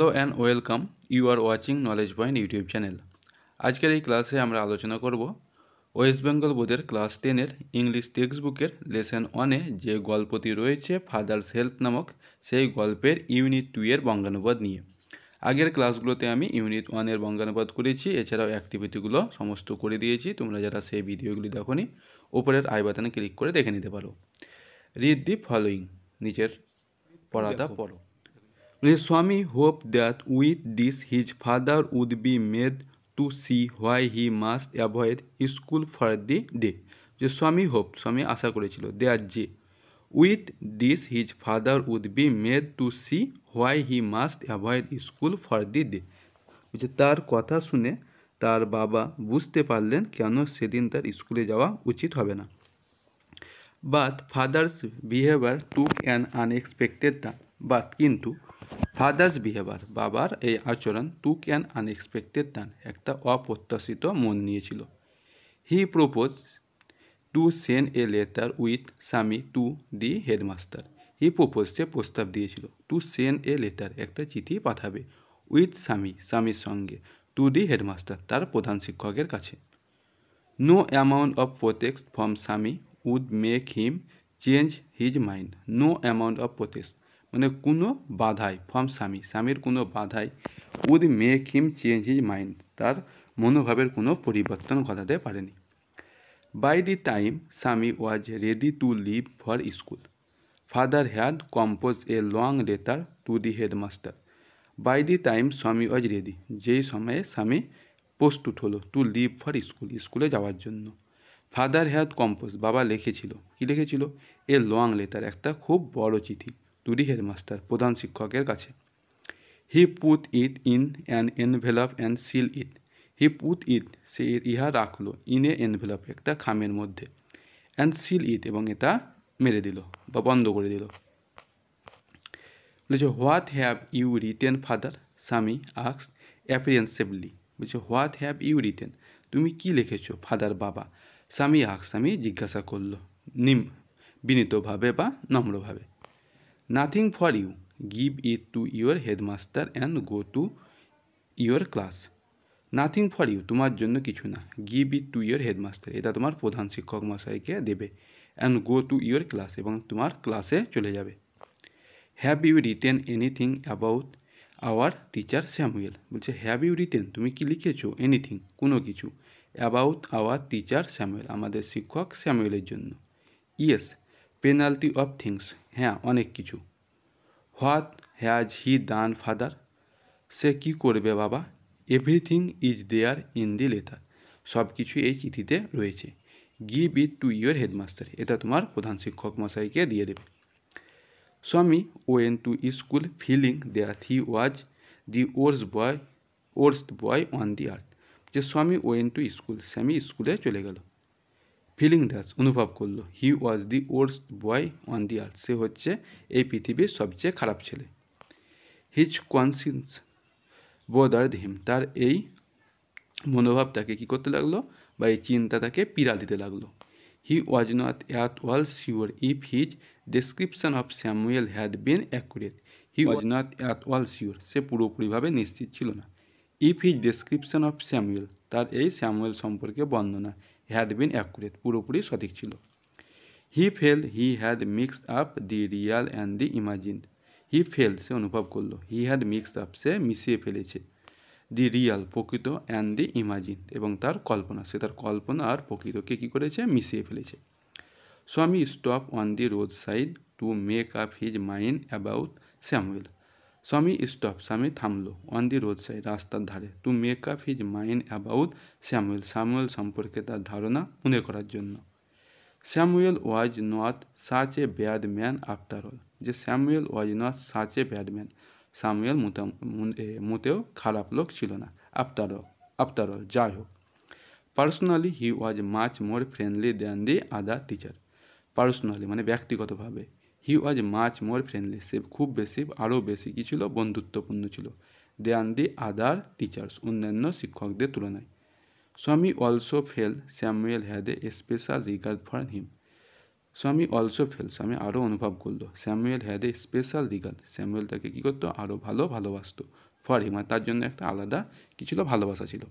Hello and welcome. You are watching knowledge point YouTube channel. আজকের এই ক্লাসে আমরা আলোচনা করব ওয়েস্ট বেঙ্গল বোর্ডের ক্লাস 10-এর ইংলিশ টেক্সট বুকের লেসন 1-এ যে গল্পটি রয়েছে ফাদার্স হেল্প নামক সেই গল্পের ইউনিট 2 এর বঙ্গানুবাদ নিয়ে। আগের ক্লাসগুলোতে আমি ইউনিট 1-এর বঙ্গানুবাদ করেছি, এছাড়াও অ্যাক্টিভিটিগুলো সমস্ত করে দিয়েছি। তোমরা যারা সেই ভিডিওগুলি দেখোনি, উপরের আই বাটনে ক্লিক করে দেখে নিতে পারো। রিড দি ফলোয়িং, নিচের পড়াটা পড়ো। Swami hoped that with this his father would be made to see why he must avoid school for the day. যে স্বামী স্বামী আশা করেছিল দেয়ার যে with this his father would be made to see why he must avoid school for the day. যে তার কথা শুনে তার বাবা বুঝতে পারলেন কেন সেদিন তার স্কুলে যাওয়া উচিত হবে না। But father's behaviour took an unexpected turn. But কিন্তু ফাদার্স বিহেভিয়ার বাবার এই আচরণ টুক অ্যান আনএক্সপেক্টেড টার্ন একটা অপ্রত্যাশিত মন নিয়েছিল। He propose to send a letter with Swami to the headmaster. He propose সে প্রস্তাব দিয়েছিল টু সেন্ড এ লেটার একটা চিঠি পাঠাবে উইথ স্বামীর সঙ্গে টু দি হেডমাস্টার তার প্রধান শিক্ষকের কাছে। No amount of protect from Swami would make him change his mind. No amount of protect মানে কোনো বাধাই ফ্রম স্বামীর কোনো বাধাই would make him change his mind তার মনোভাবের কোনো পরিবর্তন ঘটাতে পারেনি। By the time Swami was ready to leave for school father had compose a long letter to the headmaster. By the time Swami was ready যেই সময়ে স্বামী প্রস্তুত হলো টু লিভ ফর স্কুলে যাওয়ার জন্য। ফাদার হ্যাড কম্পোজ বাবা লিখেছিল, কী লিখেছিল? এ লং লেটার একটা খুব বড় চিঠি টু দি হেডমাস্টার প্রধান শিক্ষকের কাছে। He put it in an envelope and seal it. He put it সে ইহা রাখলো ইন এ এনভেলপ একটা খামের মধ্যে, অ্যান্ড সিল ইট এবং এটা মেরে দিল বা বন্ধ করে দিল। বলেছে what have you written father, Swami asks apprehensively. বলছে হোয়াট হ্যাভ ইউ রিটেন তুমি কি লিখেছো ফাদার বাবা। স্বামী স্বামী জিজ্ঞাসা করলো বিনীতভাবে বা নম্রভাবে। Nothing for you, give it to your headmaster and go to your class. Nothing for you তোমার জন্য কিছু না, give it to your headmaster এটা তোমার প্রধান শিক্ষক মশাইকে দেবে, and go to your class এবং তোমার ক্লাসে চলে যাবে। Have you written anything about our teacher Samuel. বলছে হ্যাভ ইউ রিটেন তুমি কি লিখেছো এনিথিং কোনো কিছু অ্যাবাউট আওয়ার টিচার স্যামুয়েল আমাদের শিক্ষক স্যামুয়েলের জন্য। ইয়েস পেনাল্টি অফ থিংস হ্যাঁ অনেক কিছু। What has he done father সে কী করবে বাবা। Everything is there in the letter সব কিছু এই চিঠিতে রয়েছে। Give it to your headmaster এটা তোমার প্রধান শিক্ষক মশাইকে দিয়ে দেবে। Swami went to school feeling that he was the worst boy on the earth. যে স্বামী ওয়েন টু স্কুল স্বামী স্কুলে চলে গেল। ফিলিং দ্যাট অনুভব করলো হি was the worst boy on the আর্থ সে হচ্ছে এই পৃথিবীর সবচেয়ে খারাপ ছেলে। হিজ কনসিয়েন্স বোদার্ড হিম তার এই মনোভাব তাকে কী করতে লাগলো বা এই চিন্তা তাকে পীড়া দিতে লাগলো। He was not at all sure if his description of Samuel had been accurate. He was not at all sure সে পুরোপুরিভাবে নিশ্চিত ছিল না। If his description of Samuel তার এই স্যামুয়েল সম্পর্কে বর্ণনা হ্যাড বিন অ্যাকুরেট পুরোপুরি সঠিক ছিল। He felt he had mixed up the real and the imagined. He felt সে অনুভব করলো হি হ্যাড মিক্সড আপ সে মিশিয়ে ফেলেছে দি রিয়াল প্রকৃত অ্যান্ড দি ইমাজিন এবং তার কল্পনা সে তার কল্পনা আর প্রকৃতকে কী করেছে মিশিয়ে ফেলেছে। Swami stop on the road side to make up his mind about Samuel. Swami stop Swami থামলো অন দি রোড সাইড রাস্তার ধারে to make up his mind about Samuel সম্পর্কে তার ধারণা মনে করার জন্য। Samuel was not such a bad man after all. যে Samuel was not such a bad man Samuel মোটেও খারাপ লোক ছিল না। আফটার অল যাই হোক। Personally he was much more friendly than the other teacher. Personally মানে ব্যক্তিগতভাবে হি ওয়াজ মাচ মোর ফ্রেন্ডলি সে খুব বেশি আরও বেশি কী ছিল বন্ধুত্বপূর্ণ ছিল দ্যান দি আদার টিচার্স অন্যান্য শিক্ষকদের তুলনায়। স্বামী also fail Samuel had a special regard for him. স্বামী অলসো ফেল স্বামী আরও অনুভব করলো Samuel had a special regard Samuel তাকে কী করতো আরও ভালোবাসতো ফর হিম, তার জন্য একটা আলাদা কি ছিল, ভালোবাসা ছিল।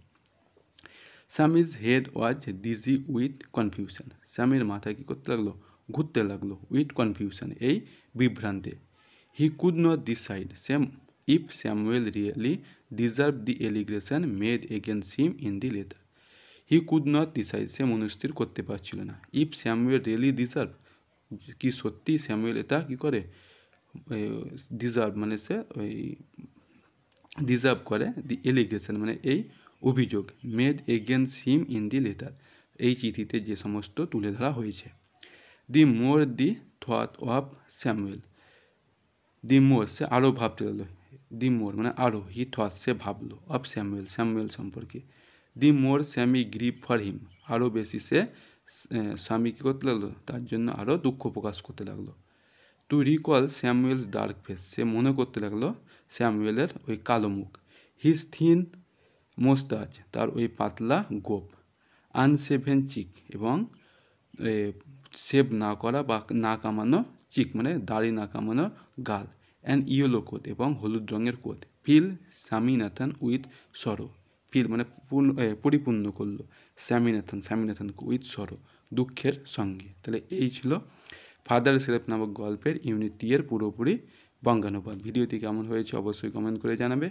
Sammy's head was dizzy with confusion, স্যামির মাথায় কী করতে লাগলো, ঘুরতে লাগলো, উইথ কনফিউশন, এই বিভ্রান্তে। He could not decide if Samuel really deserve the allegation made against him in the letter. He could not decide, সে মনস্থির করতে পারছিল না, ইফ স্যামুয়েল রিয়েলি ডিজার্ভ, কি সত্যি স্যামুয়েল এটা কী করে, ডিজার্ভ মানে সে ওই ডিজার্ভ করে, দি এলিগেশন মানে এই অভিযোগ, made against him in the letter, এই চিঠিতে যে সমস্ত তুলে ধরা হয়েছে। দি মোর দি থট অফ স্যামুয়েল, দি মোর সে আরও ভাবতে লাগলো, দি মোর মানে আরও, হি থট সে ভাবলো, অফ স্যামুয়েল স্যামুয়েল সম্পর্কে, দি মোর স্যামি গ্রিভ ফর হিম, আরও বেশি সে স্বামী কী করতে লাগলো, তার জন্য আরও দুঃখ প্রকাশ করতে লাগলো। To recall Samuel's dark face, সে মনে করতে লাগলো স্যামুয়েলের ওই কালো মুখ, হিজ থিন মোস্টাচ, তার ওই পাতলা গোপ, আনসেভেন চিক, এবং সেভ না করা বা না কামানো চিক মানে দাড়ি না কামানো গাল, অ্যান্ড ইয়েলো কোট, এবং হলুদ রঙের coat, fill Swaminathan with sorrow, fill মানে পরিপূর্ণ করলো স্বামীনাথনকে উইথ সরো, দুঃখের সঙ্গে। তাহলে এই ছিল ফাদার সেলফ নামক গল্পের ইউনিট 3 এর পুরোপুরি বঙ্গানুবাদ। ভিডিওটি কেমন হয়েছে অবশ্যই কমেন্ট করে জানাবে।